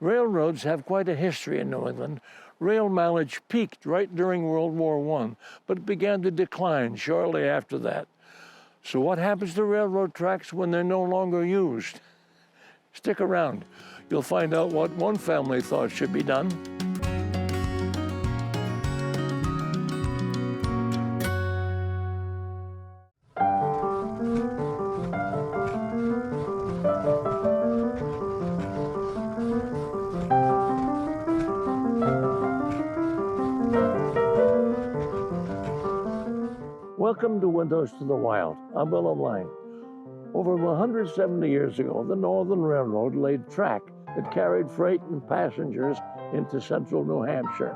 Railroads have quite a history in New England. Rail mileage peaked right during World War I, but it began to decline shortly after that. So what happens to railroad tracks when they're no longer used? Stick around. You'll find out what one family thought should be done. Welcome to Windows to the Wild. I'm Willem Lange. Over 170 years ago, the Northern Railroad laid track that carried freight and passengers into central New Hampshire.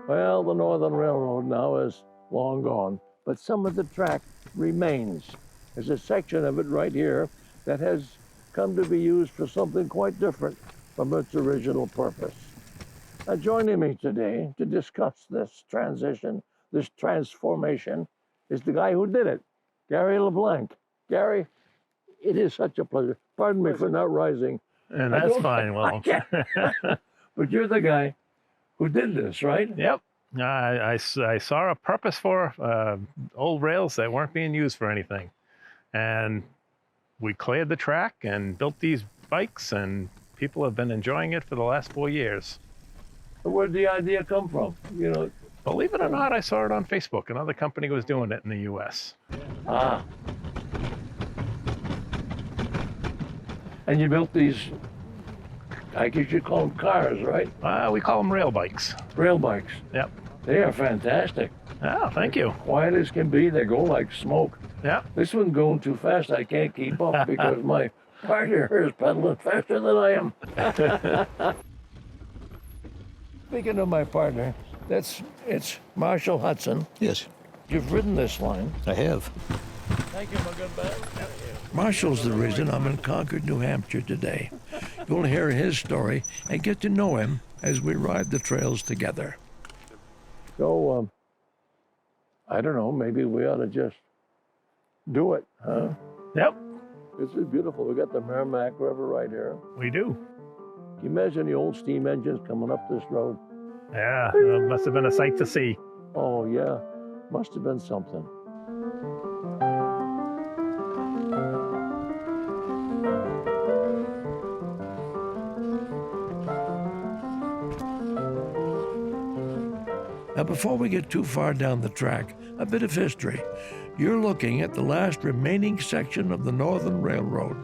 Well, the Northern Railroad now is long gone, but some of the track remains. There's a section of it right here that has come to be used for something quite different from its original purpose. Now, joining me today to discuss this transition, this transformation, is the guy who did it, Gary LeBlanc. Gary, it is such a pleasure. Pardon me for not rising. And that's fine, Will. But you're the guy who did this, right? Yep. I saw a purpose for old rails that weren't being used for anything. And we cleared the track and built these bikes, and people have been enjoying it for the last 4 years. Where did the idea come from? You know, believe it or not, I saw it on Facebook. Another company was doing it in the U.S. Ah. And you built these, I guess you call them cars, right? We call them rail bikes. Rail bikes. Yep. They are fantastic. Oh, thank you. Quiet as can be. They go like smoke. Yeah. This one's going too fast. I can't keep up because my partner is pedaling faster than I am. Speaking of my partner, it's Marshall Hudson. Yes, You've ridden this line. I have. Thank you, my good man. Marshall's the reason I'm in Concord, New Hampshire today. You'll hear his story and get to know him as we ride the trails together. So, I don't know, maybe we ought to just do it, huh? Yep, This is beautiful. We got the Merrimack River right here. we do. Can you imagine the old steam engines coming up this road? Yeah, it must have been a sight to see. Oh, yeah. Must have been something. Now, before we get too far down the track, a bit of history. You're looking at the last remaining section of the Northern Railroad.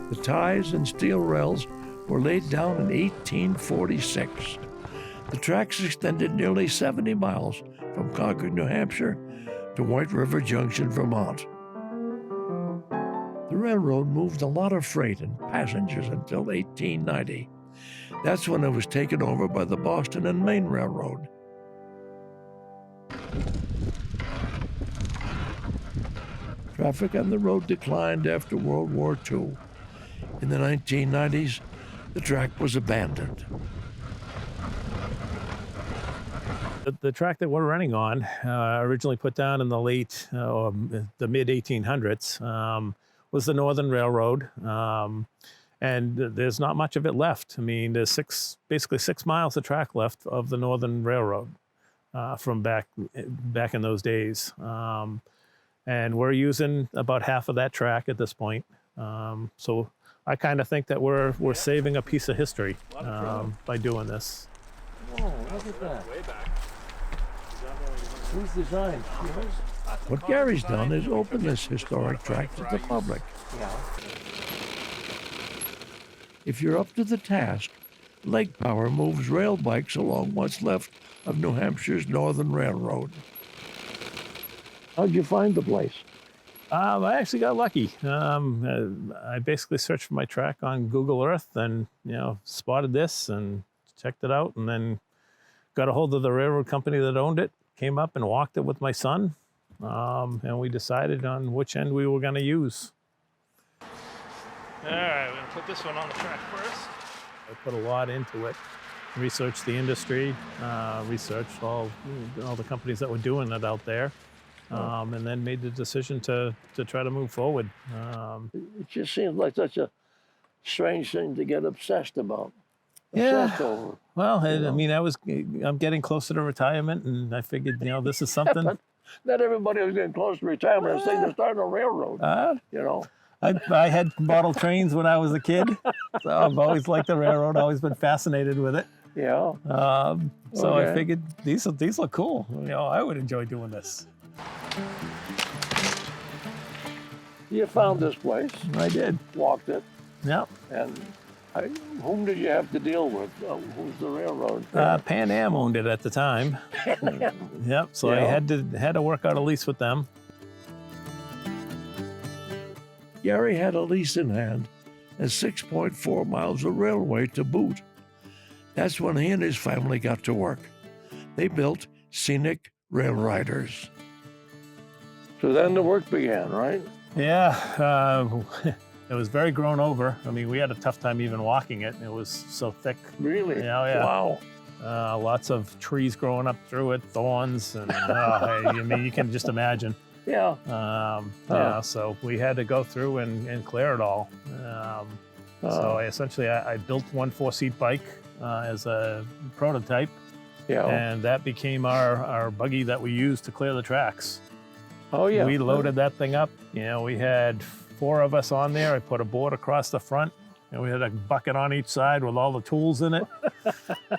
The ties and steel rails were laid down in 1846. The tracks extended nearly 70 miles from Concord, New Hampshire to White River Junction, Vermont. The railroad moved a lot of freight and passengers until 1890. That's when it was taken over by the Boston and Maine Railroad. Traffic on the road declined after World War II. In the 1990s, the track was abandoned. The track that we're running on, originally put down in the mid 1800s, was the Northern Railroad. And there's not much of it left. I mean, there's basically 6 miles of track left of the Northern Railroad from back in those days. And we're using about half of that track at this point. So I kind of think that we're saving a piece of history by doing this. Whoa, look at that. Who's designed? What Gary's done is open this historic track to the public. If you're up to the task, Lake Power moves rail bikes along what's left of New Hampshire's Northern Railroad. How'd you find the place? I actually got lucky. I basically searched for my track on Google Earth and, spotted this and checked it out, and then got a hold of the railroad company that owned it, came up and walked it with my son, and we decided on which end we were going to use. All right, we're going to put this one on the track first. I put a lot into it, researched the industry, researched all the companies that were doing it out there, and then made the decision to try to move forward. It just seems like such a strange thing to get obsessed about. Yeah. Obsessed over. Well, I know. mean, I'm getting closer to retirement, and I figured, this is something. But not everybody was getting close to retirement. I was thinking they're starting a railroad. You know. I had model trains when I was a kid, so I've always liked the railroad. Always been fascinated with it. Yeah. So Okay. I figured these look cool. I would enjoy doing this. You found this place, I did. walked it, Yep. and whom did you have to deal with? Who's the railroad? Pan Am owned it at the time. Yep. So I Yeah. had to work out a lease with them. Gary had a lease in hand and 6.4 miles of railway to boot. That's when he and his family got to work. They built Scenic RailRiders. So then the work began, right? Yeah. It was very grown over. I mean, we had a tough time even walking it. It was so thick. Really? Yeah. Wow. Lots of trees growing up through it, thorns, and I mean, you can just imagine. Yeah. Yeah, so we had to go through and clear it all. So I built one 4-seat bike as a prototype, Yeah. and that became our buggy that we used to clear the tracks. Oh, yeah. We loaded that thing up. We had 4 of us on there. I put a board across the front, and we had a bucket on each side with all the tools in it.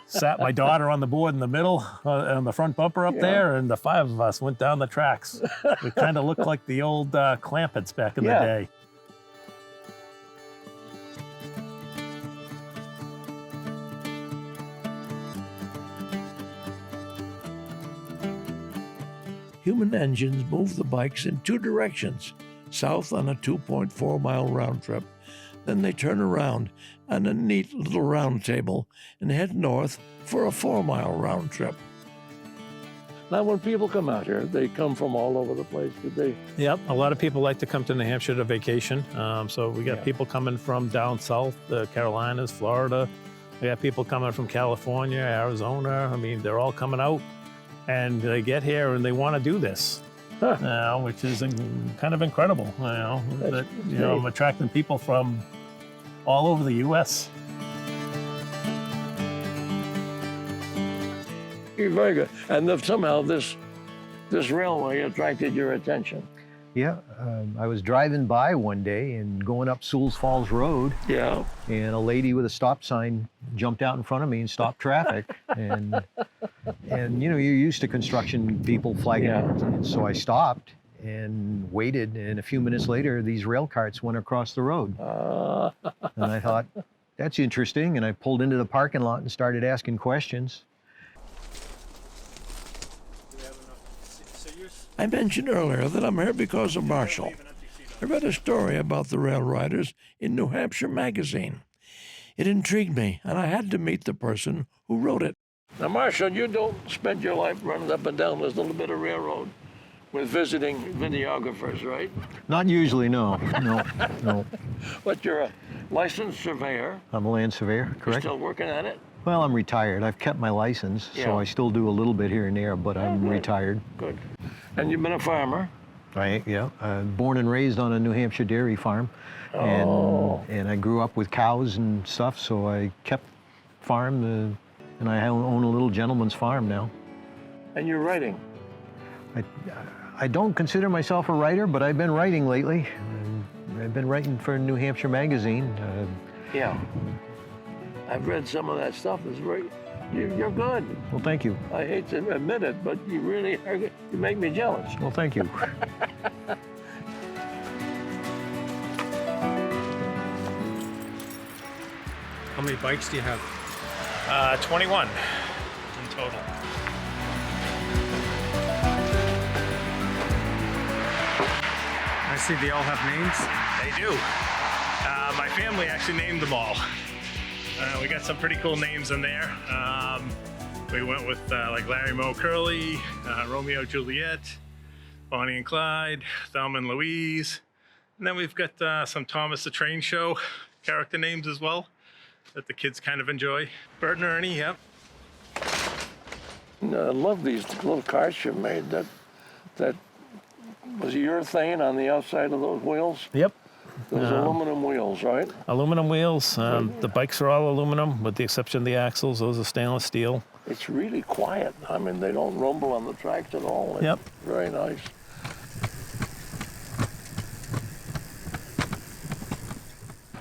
Sat my daughter on the board in the middle, on the front bumper up there, and the 5 of us went down the tracks. We kind of looked like the old Clampets back in the day. Human engines move the bikes in 2 directions, south on a 2.4-mile round trip. Then they turn around on a neat little round table and head north for a 4-mile round trip. Now, when people come out here, they come from all over the place. Did they? Yep, a lot of people like to come to New Hampshire to vacation. So we got people coming from down south, the Carolinas, Florida. We got people coming from California, Arizona. I mean, they're all coming out, and they get here and they want to do this, which is kind of incredible. I'm attracting people from all over the U.S. You're very good. And somehow this railway attracted your attention. Yeah, I was driving by one day and going up Sewell's Falls Road, Yeah. and a lady with a stop sign jumped out in front of me and stopped traffic. and you're used to construction people flagging, and so I stopped and waited. And a few minutes later, these rail carts went across the road, and I thought, that's interesting. And I pulled into the parking lot and started asking questions. I mentioned earlier that I'm here because of Marshall. I read a story about the RailRiders in New Hampshire magazine. It intrigued me, and I had to meet the person who wrote it. Now, Marshall, you don't spend your life running up and down this little bit of railroad with visiting videographers, right? Not usually, no. But you're a licensed surveyor. I'm a land surveyor, You're correct? still working at it? Well, I'm retired. I've kept my license, Yeah. so I still do a little bit here and there, but I'm good. retired. Good. And you've been a farmer? Born and raised on a New Hampshire dairy farm, and I grew up with cows and stuff, so I kept farm, and I own a little gentleman's farm now. And you're writing? I don't consider myself a writer, but I've been writing lately. I've been writing for New Hampshire magazine. Yeah. I've read some of that stuff. You're good. Well, thank you. I hate to admit it, but you really are good. You make me jealous. Well, thank you. How many bikes do you have? 21 in total. I see they all have names. They do. My family actually named them all. We got some pretty cool names in there. We went with like Larry Moe Curly, Romeo Juliet, Bonnie and Clyde, Thelma and Louise. And then we've got some Thomas the Train Show character names as well that the kids kind of enjoy. Bert and Ernie, yep. I love these little carts you made. That was urethane on the outside of those wheels. Yep. There's aluminum wheels, right? Aluminum wheels. The bikes are all aluminum, with the exception of the axles. Those are stainless steel. It's really quiet. I mean, they don't rumble on the tracks at all. It's Yep. very nice.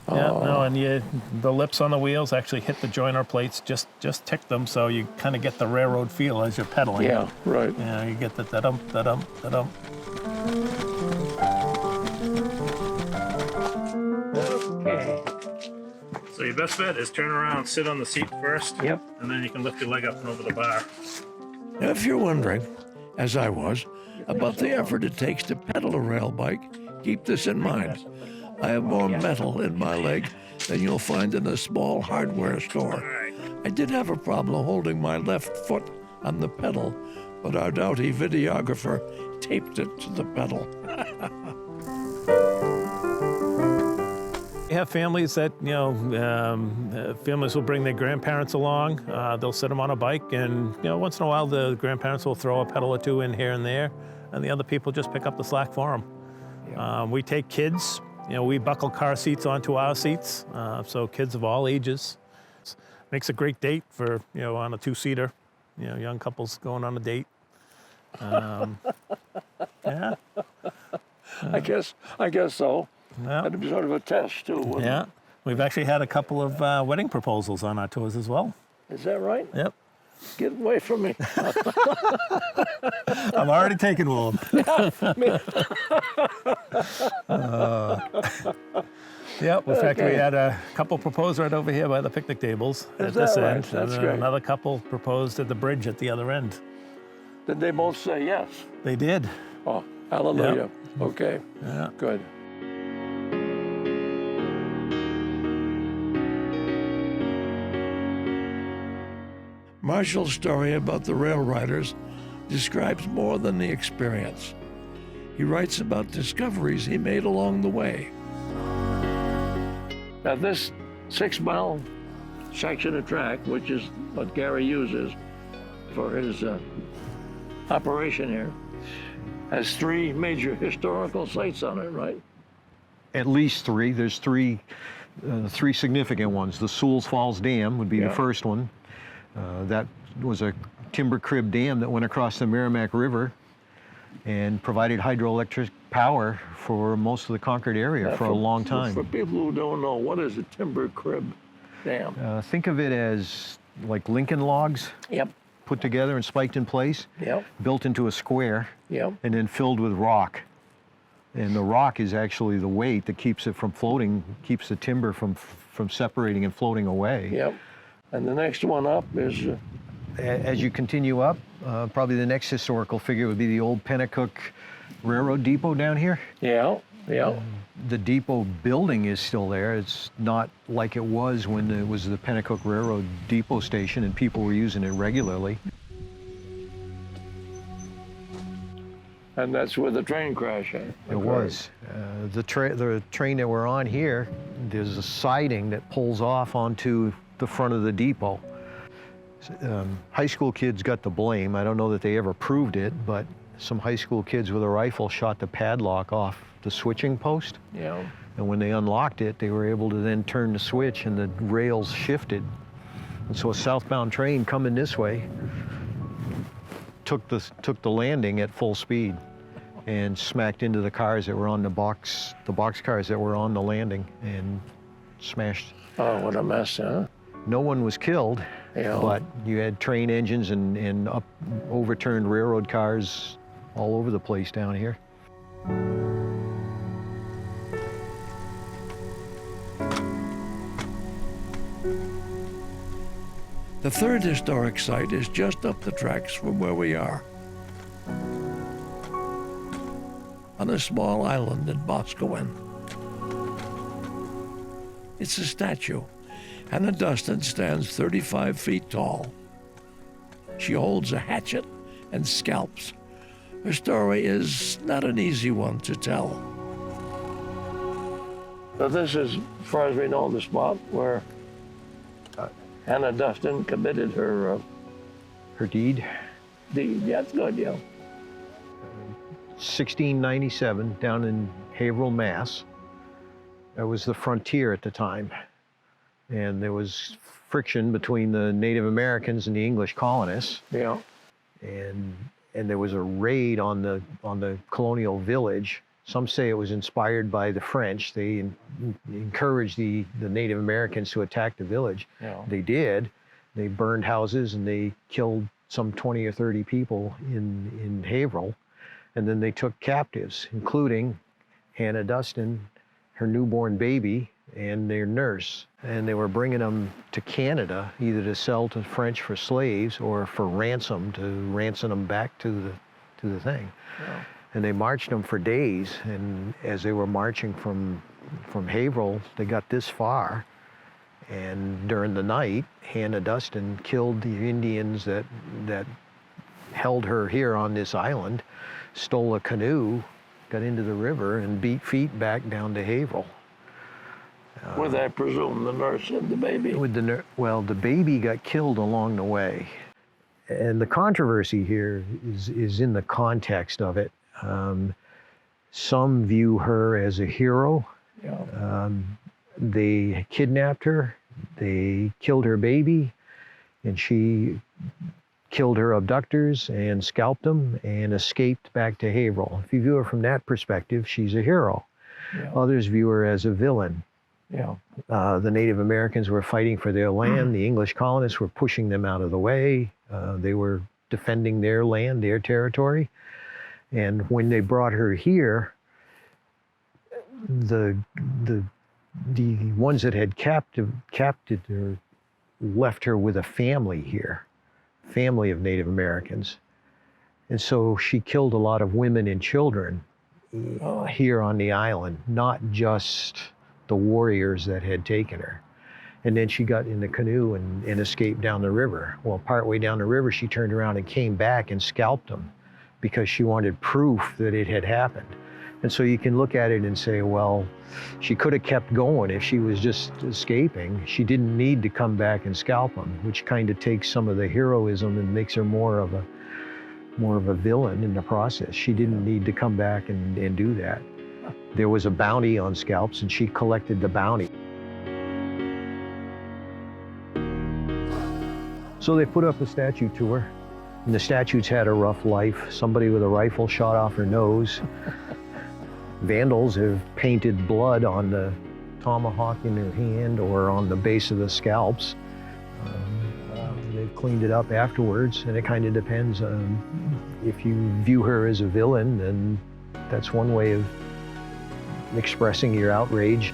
Yeah, no, and the lips on the wheels actually hit the joiner plates, just tick them, so you kind of get the railroad feel as you're pedaling. Yeah, right. Yeah, you get the da-dum, da-dum, da-dum. Okay. So your best bet is turn around, sit on the seat first. Yep. And then you can lift your leg up and over the bar. Now, if you're wondering, as I was, about the effort it takes to pedal a rail bike, keep this in mind. I have more metal in my leg than you'll find in a small hardware store. I did have a problem holding my left foot on the pedal, but our doughty videographer taped it to the pedal. We have families that, families will bring their grandparents along. They'll sit them on a bike, and once in a while the grandparents will throw a pedal or two in here and there, and the other people just pick up the slack for them. Yeah. We take kids. We buckle car seats onto our seats, so kids of all ages. Makes a great date for, on a two-seater, young couples going on a date. Yeah. I guess so. Yeah. That'd be sort of a test too, wouldn't Yeah. it? We've actually had a couple of wedding proposals on our tours as well. Is that right? Yep. Get away from me. I'm already taking one. Yep. In fact, we had a couple propose right over here by the picnic tables at this right? end. That's and then great. another couple proposed at the bridge at the other end. Did they both say yes? They did. Oh, hallelujah. Okay, Yeah. good. Marshall's story about the RailRiders describes more than the experience. He writes about discoveries he made along the way. Now, this 6-mile section of track, which is what Gary uses for his operation here, has 3 major historical sites on it, right? At least 3. There's 3 significant ones. The Sewell's Falls Dam would be the first one. That was a timber crib dam that went across the Merrimack River and provided hydroelectric power for most of the Concord area for a long time. For people who don't know, what is a timber crib dam? Think of it as like Lincoln logs Yep, put together and spiked in place, yep, built into a square, yep. and then filled with rock. And the rock is actually the weight that keeps it from floating, keeps the timber from separating and floating away. Yep. And the next one up is, As you continue up, probably the next historical figure would be the old Pennacook Railroad Depot down here. yeah. The depot building is still there. It's not like it was when it was the Pennacook Railroad Depot station and people were using it regularly. And that's where the train crash It was. The train that we're on here, there's a siding that pulls off onto the front of the depot. High school kids got the blame. I don't know that they ever proved it, but some high school kids with a rifle shot the padlock off the switching post. Yeah. And when they unlocked it, they were able to then turn the switch and the rails shifted. And so a southbound train coming this way took the landing at full speed and smacked into the cars that were on the box cars that were on the landing and smashed. Oh, what a mess, huh? No one was killed, Yeah. but you had train engines and overturned railroad cars all over the place down here. The third historic site is just up the tracks from where we are. On a small island in Boscawen. It's a statue. Hannah Dustin stands 35 feet tall. She holds a hatchet and scalps. Her story is not an easy one to tell. So this is, as far as we know, the spot where Hannah Dustin committed her deed. deed. Yeah, that's good, yeah. 1697 down in Haverhill, Mass. That was the frontier at the time. And there was friction between the Native Americans and the English colonists. Yeah. And there was a raid on the colonial village. Some say it was inspired by the French. They encouraged the Native Americans to attack the village. Yeah. They did. They burned houses and they killed some 20 or 30 people in Haverhill. And then they took captives, including Hannah Dustin, her newborn baby, and their nurse. And they were bringing them to Canada, either to sell to French for slaves or for ransom, to ransom them back to the thing. Yeah. And they marched them for days. And as they were marching from Haverhill, they got this far. And during the night, Hannah Dustin killed the Indians that held her here on this island, stole a canoe, got into the river, and beat feet back down to Haverhill. With, I presume, the nurse and the baby. Well, the baby got killed along the way. And the controversy here is in the context of it. Some view her as a hero. Yeah. They kidnapped her, they killed her baby, and she killed her abductors and scalped them and escaped back to Haverhill. If you view her from that perspective, she's a hero. Yeah. Others view her as a villain. Yeah. The Native Americans were fighting for their land. The English colonists were pushing them out of the way. They were defending their land, their territory. And when they brought her here, the ones that had captured her left her with a family here, family of Native Americans. And so she killed a lot of women and children here on the island, not just the warriors that had taken her. And then she got in the canoe and escaped down the river. Well, partway down the river, she turned around and came back and scalped them because she wanted proof that it had happened. And so you can look at it and say, well, she could have kept going if she was just escaping. She didn't need to come back and scalp them, which kind of takes some of the heroism and makes her more of a villain in the process. She didn't need to come back and do that. There was a bounty on scalps, and she collected the bounty. So they put up a statue to her, and the statue's had a rough life. Somebody with a rifle shot off her nose. Vandals have painted blood on the tomahawk in her hand or on the base of the scalps. They've cleaned it up afterwards, and it kind of depends on if you view her as a villain, then that's one way of expressing your outrage.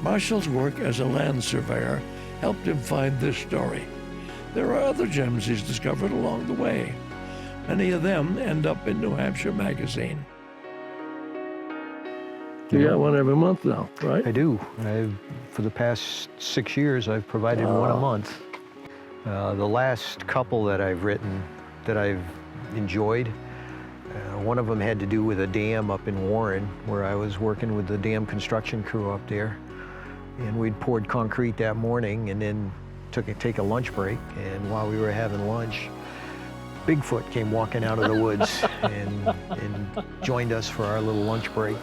Marshall's work as a land surveyor helped him find this story. There are other gems he's discovered along the way. Many of them end up in New Hampshire Magazine. You got one every month now, right? I do. For the past 6 years, I've provided one a month. The last couple that I've written that I've enjoyed, one of them had to do with a dam up in Warren, where I was working with the dam construction crew up there. And we'd poured concrete that morning and then take a lunch break. And while we were having lunch, Bigfoot came walking out of the woods and joined us for our little lunch break.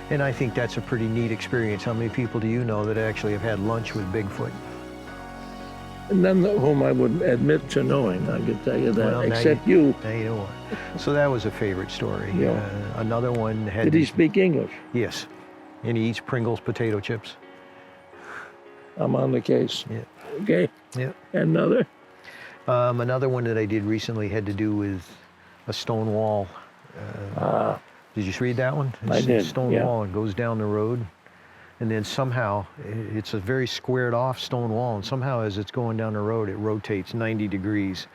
And I think that's a pretty neat experience. How many people do you know that actually have had lunch with Bigfoot? None of whom I would admit to knowing, I can tell you that, Well, except you. Now you know what. So that was a favorite story. Yeah. Another one had... Did he speak English? Yes. And he eats Pringles potato chips. I'm on the case. Yeah. Okay. Yeah. Another? Another one that I did recently had to do with a stone wall. Did you read that one? I did, Stone yeah. wall. It goes down the road. And then somehow, it's a very squared off stone wall. And somehow as it's going down the road, it rotates 90 degrees.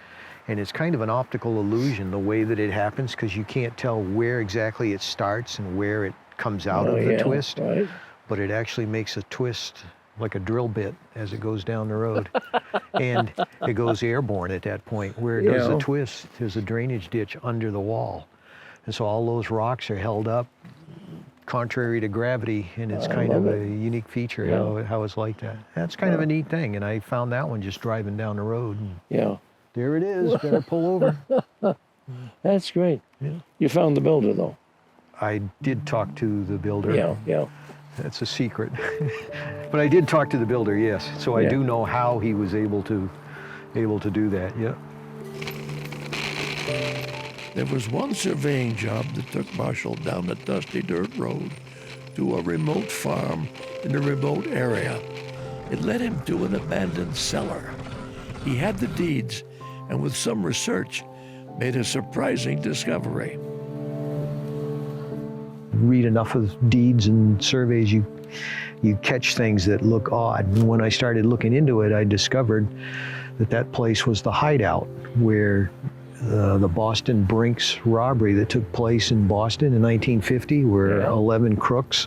And it's kind of an optical illusion, the way that it happens, because you can't tell where exactly it starts and where it comes out of the twist. Right. But it actually makes a twist like a drill bit as it goes down the road. And it goes airborne at that point. Where it does the twist, there's a drainage ditch under the wall. And so all those rocks are held up contrary to gravity, and it's kind of a unique feature how it's like that. That's kind of a neat thing, and I found that one just driving down the road. Yeah. there it is. Better pull over. That's great. Yeah. You found the builder, though. I did talk to the builder. Yeah, yeah. That's a secret. But I did talk to the builder, yes. So I Yeah. do know how he was able to do that, yeah. There was one surveying job that took Marshall down a dusty dirt road to a remote farm in a remote area. It led him to an abandoned cellar. He had the deeds, and with some research, made a surprising discovery. Read enough of deeds and surveys, you catch things that look odd. And when I started looking into it, I discovered that place was the hideout where the Boston Brinks robbery that took place in Boston in 1950, where 11 crooks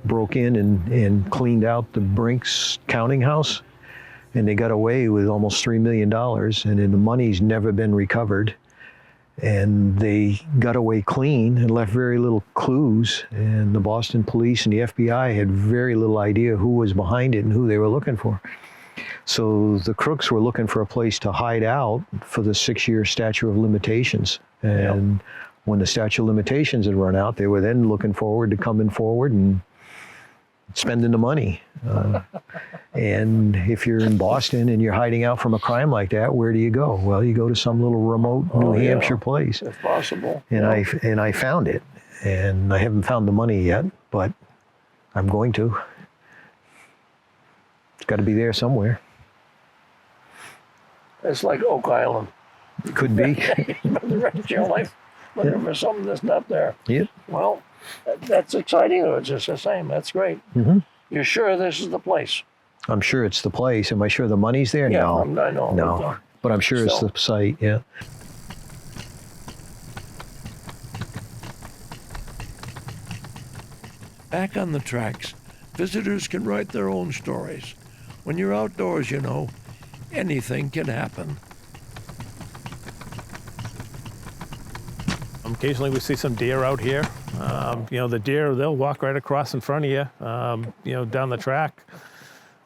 broke in and cleaned out the Brinks counting house. And they got away with almost $3 million, and then the money's never been recovered. And they got away clean and left very little clues. And the Boston police and the FBI had very little idea who was behind it and who they were looking for. So the crooks were looking for a place to hide out for the 6-year statute of limitations. And when the statute of limitations had run out, they were then looking forward to coming forward and spending the money. And if you're in Boston and you're hiding out from a crime like that, where do you go? Well, you go to some little remote New Hampshire place. If possible. And I found it. And I haven't found the money yet, but I'm going to. It's got to be there somewhere. It's like Oak Island. It could be. For the rest of your life, looking for something that's not there. Yep. Well, that's exciting. It's just the same. That's great. Mm-hmm. You're sure this is the place? I'm sure it's the place. Am I sure the money's there? Yeah, No. I know. No. But I'm sure it's the site, yeah. Back on the tracks, visitors can write their own stories. When you're outdoors, you know, anything can happen. Occasionally we see some deer out here. The deer, they'll walk right across in front of you, down the track.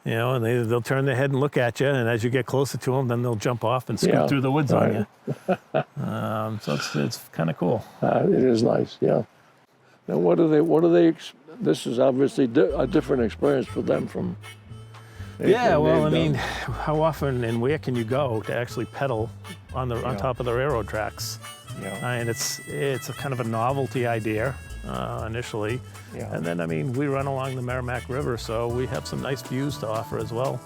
And they'll turn their head and look at you, and as you get closer to them, then they'll jump off and scoot through the woods on you. So it's kind of cool. It is nice, yeah. Now, what do they? This is obviously a different experience for them from. Yeah, well, I mean, how often and where can you go to actually pedal on top of the railroad tracks? Yeah. And it's a kind of a novelty idea initially. Yeah. And then, I mean, we run along the Merrimack River, so we have some nice views to offer as well.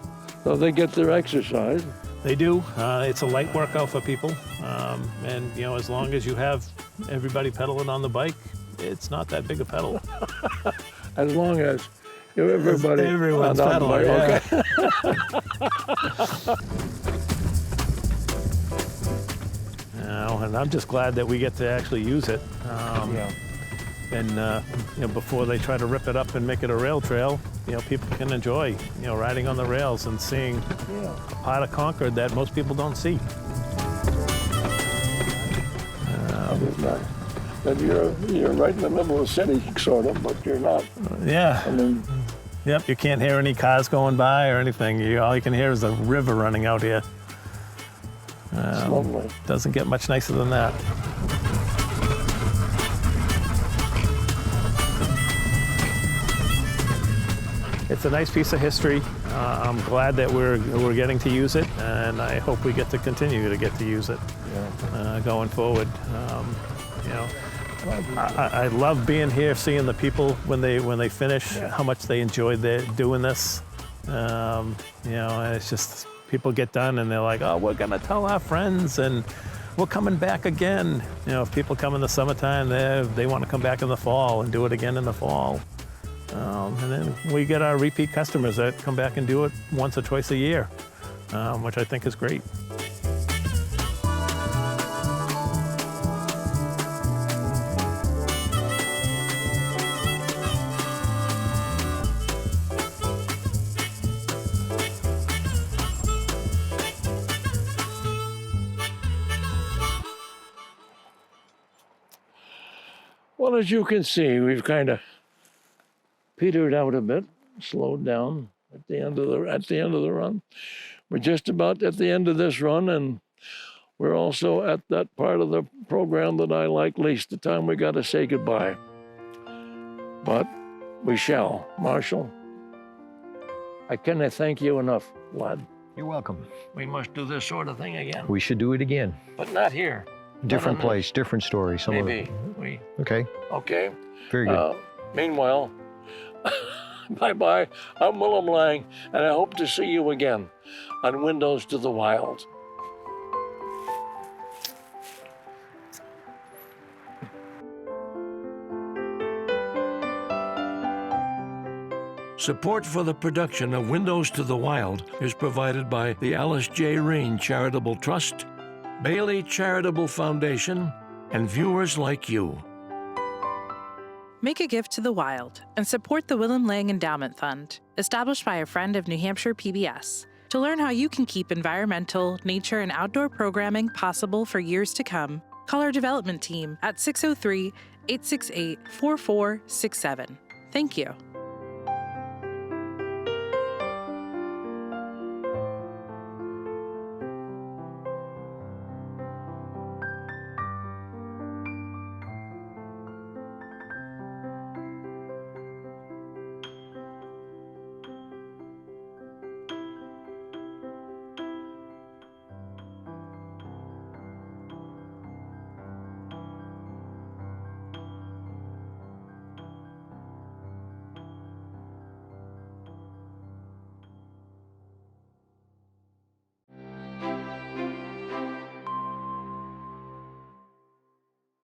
So they get their exercise. They do. It's a light workout for people. And, as long as you have everybody pedaling on the bike, it's not that big a pedal. As long as everyone's pedaling. Okay. And I'm just glad that we get to actually use it. And before they try to rip it up and make it a rail trail, people can enjoy, riding on the rails and seeing a part of Concord that most people don't see. But you're right in the middle of the city, sort of, but you're not. Yeah. I mean, yep. You can't hear any cars going by or anything. All you can hear is the river running out here. It's lovely. Doesn't get much nicer than that. It's a nice piece of history. I'm glad that we're getting to use it, and I hope we get to continue to get to use it going forward. I love being here, seeing the people when they finish, how much they enjoy doing this. And it's just people get done and they're like, oh, we're gonna tell our friends and we're coming back again. If people come in the summertime, they want to come back in the fall and do it again in the fall. And then we get our repeat customers that come back and do it once or twice a year, which I think is great. well, as you can see, we've kind of petered out a bit, slowed down at the end of the run. We're just about at the end of this run, and We're also at that part of the program that I like least, the time we got to say goodbye. But we shall. Marshall, I cannot thank you enough, lad. You're welcome. We must do this sort of thing again. We should do it again. But not here. Different Not on place, different story. this. Maybe. We, Okay, okay. very good. Meanwhile, bye-bye. I'm Willem Lange, and I hope to see you again on Windows to the Wild. Support for the production of Windows to the Wild is provided by the Alice J. Rain Charitable Trust, Bailey Charitable Foundation, and viewers like you. Make a gift to the wild and support the Willem Lange Endowment Fund, established by a friend of New Hampshire PBS. To learn how you can keep environmental, nature, and outdoor programming possible for years to come, call our development team at 603-868-4467. Thank you.